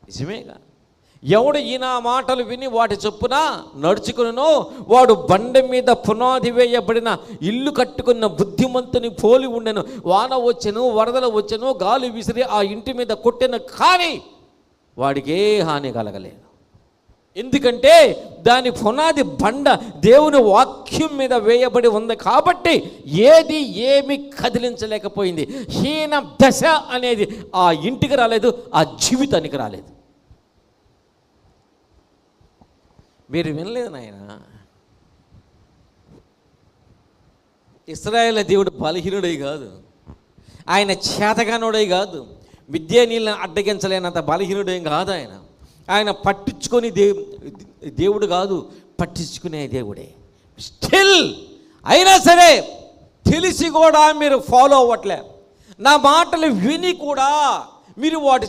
నిజమేగా. ఎవడు ఈయన మాటలు విని వాటి చొప్పున నడుచుకునో వాడు బండ మీద పునాది వేయబడిన ఇల్లు కట్టుకున్న బుద్ధిమంతుని పోలి ఉండెను. వాన వచ్చెను, వరదలు వచ్చెను, గాలి విసిరి ఆ ఇంటి మీద కొట్టెను, కానీ వాడికి ఏ హాని కలగలేదు. ఎందుకంటే దాని పునాది బండ దేవుని వాక్యం మీద వేయబడి ఉంది కాబట్టి ఏది ఏమి కదిలించలేకపోయింది. హీన దశ అనేది ఆ ఇంటికి రాలేదు, ఆ జీవితానికి రాలేదు. మీరు వినలేదు నాయన, ఇశ్రాయేలు దేవుడు బలహీనుడై కాదు, ఆయన చేతగానుడై కాదు, విద్యా నీళ్ళని అడ్డగించలేనంత బలహీనుడేం కాదు. ఆయన పట్టించుకొని దేవుడు కాదు, పట్టించుకునే దేవుడే. స్టిల్ అయినా సరే తెలిసి కూడా మీరు ఫాలో అవ్వట్లే, నా మాటలు విని కూడా మీరు వాటి